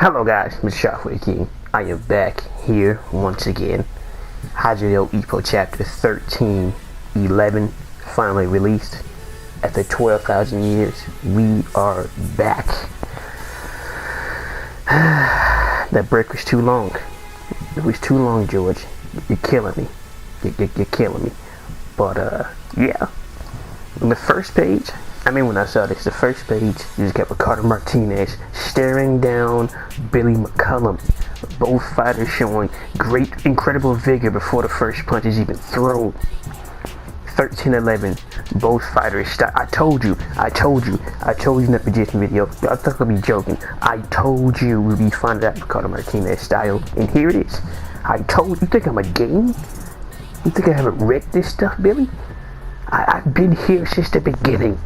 Hello guys, Mr. Shockwave King. I am back here once again. Hajime Ippo chapter 1311 finally released. After 12,000 years, we are back. That break was too long. It was too long, George. You're killing me. You're killing me. But yeah. On the first page, when I saw this, the first page, you just got Ricardo Martinez staring down Billy McCullum. Both fighters showing great, incredible vigor before the first punch is even thrown. 13-11, both fighters I told you in that projection video. I thought I'd be joking. I told you we'd be finding out Ricardo Martinez style, and here it is. I told you. Think I'm a game? You think I haven't read this stuff, Billy? I've been here since the beginning.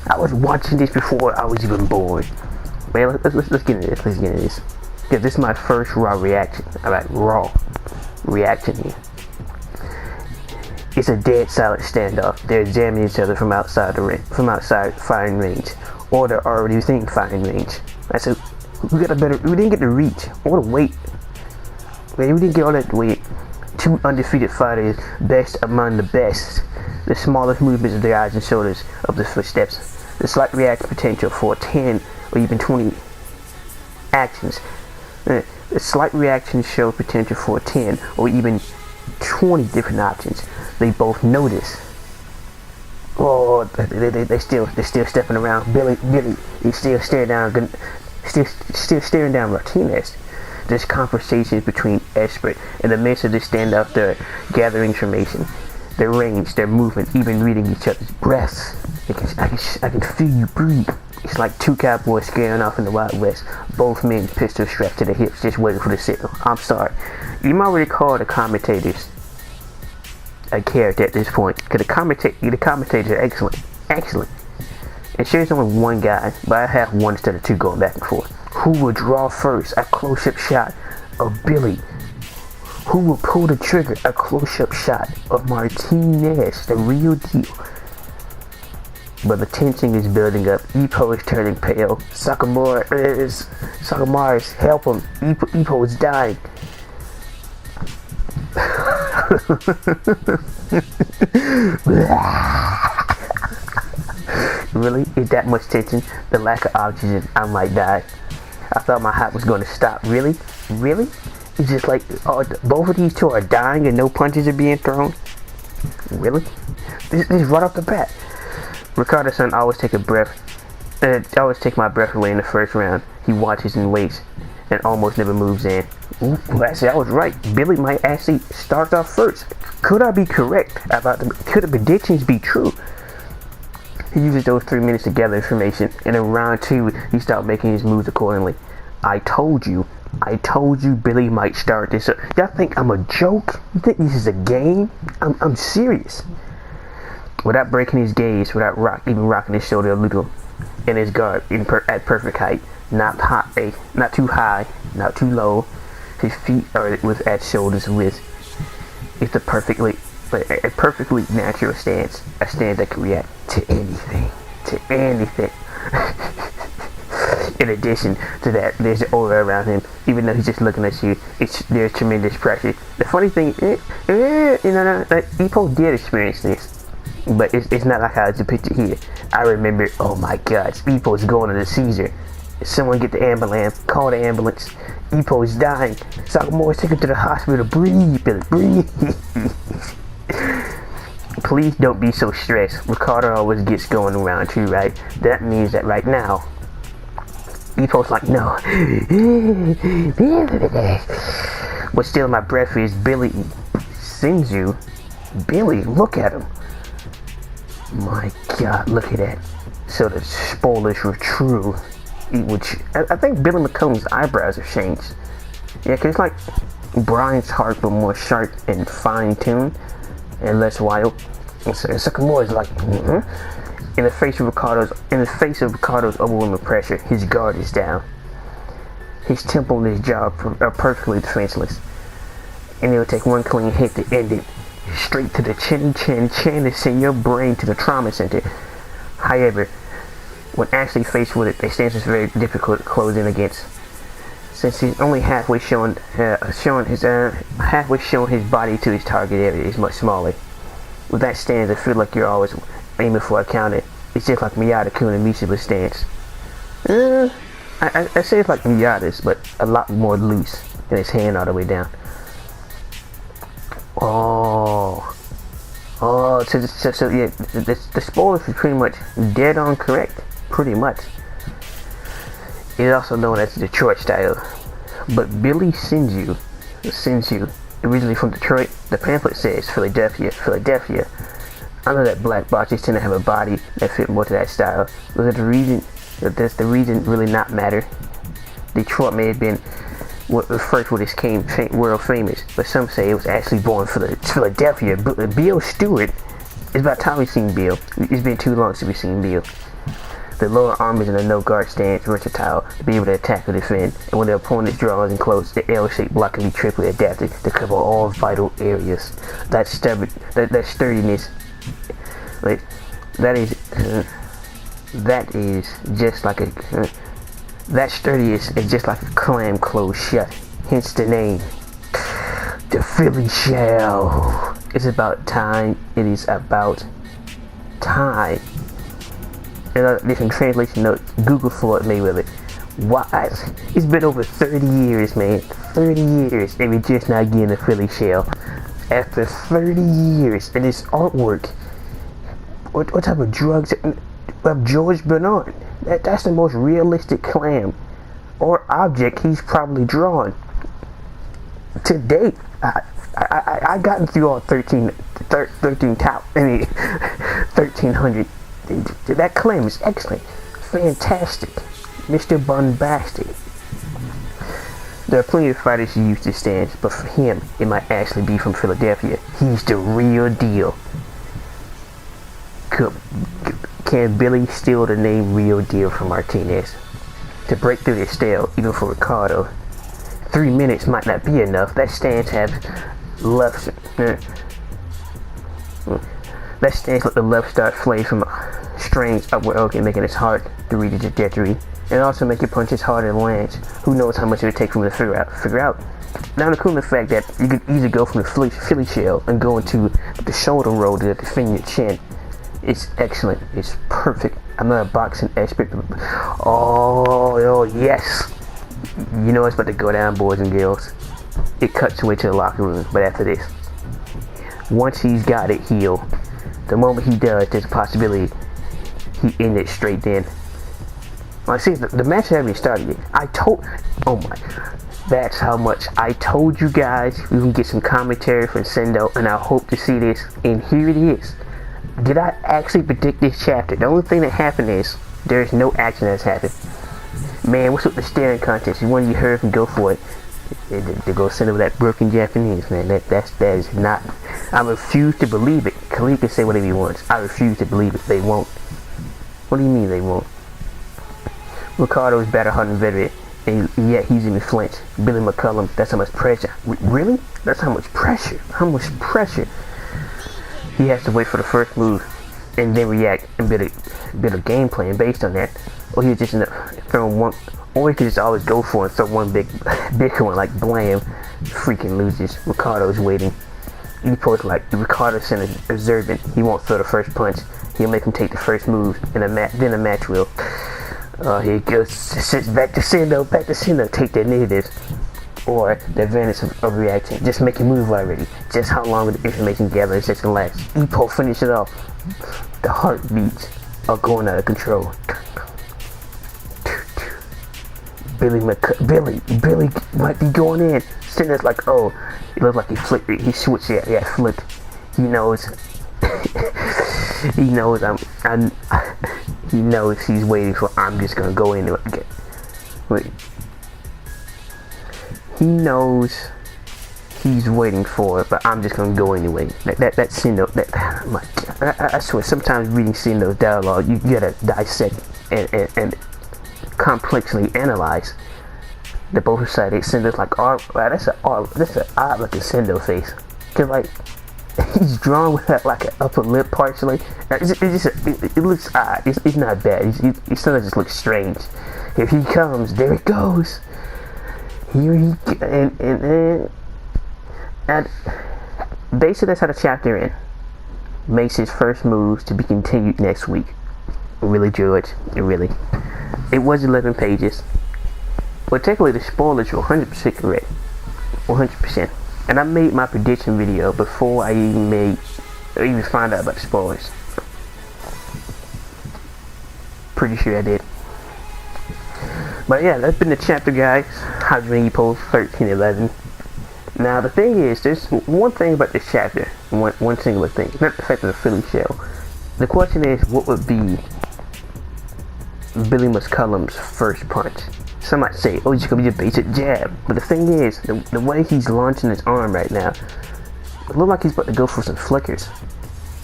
I was watching this before I was even born. Man, let's get into this. Yeah, this is my first raw reaction. Raw reaction here. It's a dead silent standoff. They're examining each other from outside firing range, or they're already within firing range. I said, we didn't get the reach or the weight. Man, we didn't get all that weight. Two undefeated fighters, best among the best. The smallest movements of their eyes and shoulders of the footsteps. The slight reaction potential for 10 or even 20 actions. The slight reaction show potential for 10 or even 20 different options. They both notice. Oh, they're still stepping around. Billy is still staring down Martinez. There's conversations between experts. In the midst of this standoff, they're gathering information. Their range, their movement, even reading each other's breaths. I can feel you breathe. It's like two cowboys scaring off in the Wild West. Both men pistols strapped to their hips, just waiting for the signal. I'm sorry. You might already call the commentators a character at this point, because the commentators are excellent. And sure, there's only one guy, but I have one instead of two going back and forth. Who will draw first? A close-up shot of Billy. Who will pull the trigger? A close-up shot of Martinez, the real deal. But the tension is building up. Ippo is turning pale. Sakamura is help him. Ippo is dying. Really? Is that much tension? The lack of oxygen, I might die. I thought my heart was going to stop. Really? It's just like both of these two are dying and no punches are being thrown. Really? This is right off the bat. Ricardo's son always take my breath away in the first round. He watches and waits and almost never moves in. Ooh, actually, I was right. Billy might actually start off first. Could I be correct could the predictions be true? He uses those 3 minutes to gather information, and in round 2, he starts making his moves accordingly. I told you Billy might start this up. Y'all think I'm a joke? You think this is a game? I'm serious. Without breaking his gaze, without even rocking his shoulder a little, and his guard at perfect height, not too high, not too low. His feet are at shoulders width. It's a perfectly natural stance, a stance that can react to anything. In addition to that, there's an aura around him. Even though he's just looking at you, there's tremendous pressure. The funny thing, Ippo did experience this. But it's not like how it's depicted here. I remember, oh my God, Ippo's going to the Caesar. Someone get the ambulance, call the ambulance. Ippo is dying. Sakamura, take him to the hospital. Breathe, Billy, breathe. Please don't be so stressed. Ricardo always gets going around too, right? That means that right now, Ippo's like, no. But still, my breath is Billy sings you. Billy, look at him. My God, look at that. So the spoilers were true. I think Billy McCullum's eyebrows have changed. Yeah, cause it's like Brian's heart, but more sharp and fine-tuned and less wild. And so Sakamura is like, In the face of Ricardo's overwhelming pressure, his guard is down. His temple and his jaw are perfectly defenseless, and it will take one clean hit to end it. Straight to the chin to send your brain to the trauma center. However, when actually faced with it, their stance is very difficult to close in against. since he's only halfway showing his body to his target area is much smaller. With that stance, I feel like you're always aiming for a counter. It's just like Miyata-kun and Mishiba's stance. I say it's like Miyata's, but a lot more loose, and his hand all the way down. So yeah, the spoilers is pretty much dead on correct, pretty much. It's also known as the Detroit style, but Billy Sinju, originally from Detroit. The pamphlet says Philadelphia. I know that black boxers tend to have a body that fit more to that style. Does the reason really not matter? Detroit may have been the first where this came world famous, but some say it was actually born for Philadelphia. Bill Stewart. It's about time we've seen Bill. It's been too long since we've seen Bill. The lower arm is in a no-guard stance, versatile to be able to attack or defend, and when the opponent draws in close, the L-shaped block can be triply adapted to cover all vital areas. That sturdiness, like, that sturdiness is just like a clam closed shut. Hence the name, the Philly Shell. It's about time. It is about time. And different translation notes, Google Floyd Mayweather. Why? It's been over 30 years, man. 30 years, and we're just not getting the Philly Shell. After 30 years, and this artwork. What type of drugs? George Bernard. That's the most realistic clam or object he's probably drawn to date. I gotten through all 1300. That clam is excellent, fantastic, Mr. Bombastic. There are plenty of fighters who use this stance, but for him, it might actually be from Philadelphia. He's the real deal. Can Billy steal the name Real Deal from Martinez? To break through this stale, even for Ricardo, 3 minutes might not be enough. That stance has left. That stance let the left start flay from strange upward oak, making it hard to read the trajectory, and also make your punches harder to land. Who knows how much it would take for me to figure out. Now the cool fact that you could easily go from the Philly Shell and go into the shoulder roll to defend your chin. It's excellent. It's perfect. I'm not a boxing expert. Oh yes. You know it's about to go down, boys and girls. It cuts away to the locker room, but after this, once he's got it healed, the moment he does, there's a possibility he ended straight then. Like, see, the match hasn't started yet. That's how much I told you guys. We can get some commentary from Sendo, and I hope to see this. And here it is. Did I actually predict this chapter? The only thing that happened is there's no action that's happened. Man, what's with the staring contest? You want you heard from go for it. They go send over that broken Japanese, man. That is not. I refuse to believe it. Khalid can say whatever he wants. I refuse to believe it. They won't. What do you mean they won't? Ricardo's battle hardened veteran, and yet he's in the flinch. Billy McCullum, that's how much pressure. Really? That's how much pressure. How much pressure? He has to wait for the first move and then react and build a game plan based on that. Or he'll just end up throwing one, or he could just always go for it and throw one big one like blam. Freaking loses. Ricardo's waiting. Ippo's like, Ricardo's observant. He won't throw the first punch. He'll make him take the first move, and then the match will. Here it goes. Sits back to Sendo. Take the negatives. Or the advantage of reacting. Just make a move already. Just how long the information gathering session lasts. Ippo finish it off. The heartbeats are going out of control. Billy might be going in. Sendo's like, oh, it looked like he flipped it. He switched it. Yeah, flipped. He knows. He knows he's waiting for. I'm just gonna go into it. Wait. He knows he's waiting for it, but I'm just gonna go anyway. That Sendo. I swear, sometimes reading Sendo's dialogue, you gotta dissect and complexly analyze the both sides. Sendo's like, oh, wow, that's an odd looking Sendo face, cause like he's drawn with like an upper lip partially. It looks odd. It's not bad. It sometimes just looks strange. If he comes, there it goes. Here he and basically that's how the chapter ends. Makes his first moves to be continued next week. Really, George, really. It was 11 pages. But technically the spoilers were 100% correct. 100%. And I made my prediction video before I even found out about the spoilers. Pretty sure I did. But yeah, that's been the chapter, guys. Hajime Ippo 1311. Now the thing is, there's one thing about this chapter. One singular thing. Not the fact of the Philly shell. The question is, what would be Billy McCullum's first punch? Some might say, oh, it's gonna be a basic jab. But the thing is, the way he's launching his arm right now, it looks like he's about to go for some flickers.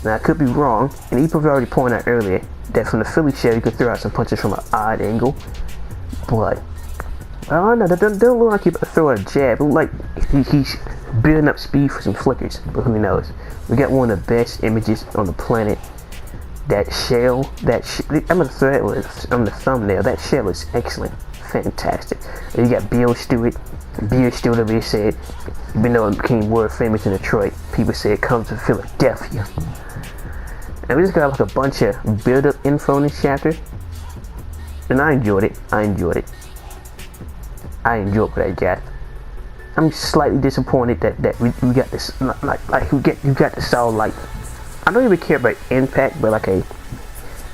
Now I could be wrong, and Ippo already pointed out earlier that from the Philly shell you can throw out some punches from an odd angle. But I don't know, that doesn't look like he's about to throw out a jab. It looks like he's building up speed for some flickers, but who knows? We got one of the best images on the planet. That shell, I'm gonna throw it on the thumbnail. That shell is excellent, fantastic. And you got Bill Stewart over here said, even though it became world famous in Detroit, people say it comes from Philadelphia. And we just got like a bunch of build-up info in this chapter, and I enjoyed it. I enjoyed what I got. I'm slightly disappointed that we got this, like you got this all like, I don't even care about impact, but like a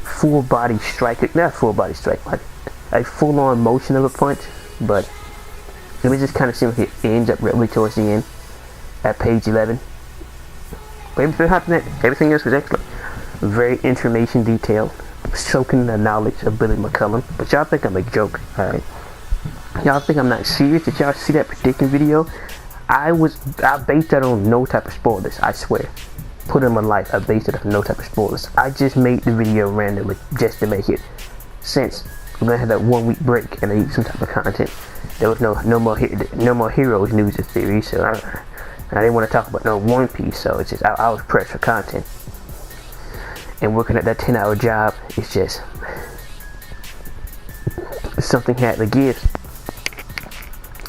full body strike, not full body strike, like a full on motion of a punch. But it just kind of seems like it ends up really towards the end at page 11. But everything else was excellent. Very information detailed, soaking the knowledge of Billy McCullum. But y'all think I'm a joke, alright? Y'all think I'm not serious? Did y'all see that prediction video? I based that on no type of spoilers, I swear. Put in my life, I based it on no type of spoilers. I just made the video randomly just to make it. Since we're gonna have that 1 week break and I need some type of content. There was no more Heroes news or theory, so I didn't want to talk about no One Piece. So it's just I was pressed for content. And working at that 10-hour job, it's just something had to give.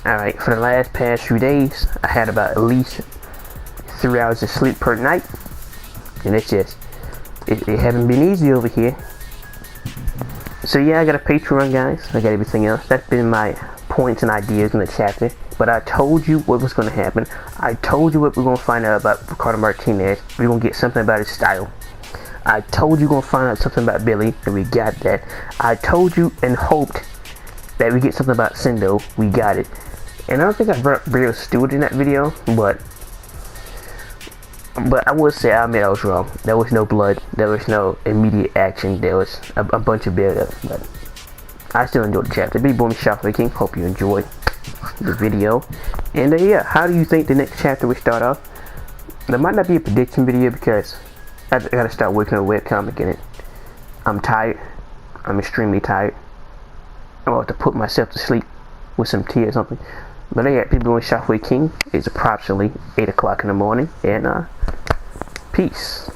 Alright, for the past few days, I had about at least 3 hours of sleep per night. And it's just, it haven't been easy over here. So yeah, I got a Patreon, guys. I got everything else. That's been my points and ideas in the chapter. But I told you what was going to happen. I told you what we're going to find out about Ricardo Martinez. We're going to get something about his style. I told you we're going to find out something about Billy, and we got that. I told you and hoped that we get something about Sendo. We got it. And I don't think I brought up Bill Stewart in that video, but I would say I admit I was wrong. There was no blood. There was no immediate action. There was a bunch of build-up. But I still enjoyed the chapter. Be Boom Shopway King. Hope you enjoyed the video. And yeah, how do you think the next chapter will start off? There might not be a prediction video because I gotta start working on a webcomic in it. I'm tired. I'm extremely tired. I'm about to put myself to sleep with some tea or something. But yeah, people doing Shopway King. It's approximately 8 o'clock in the morning. And peace.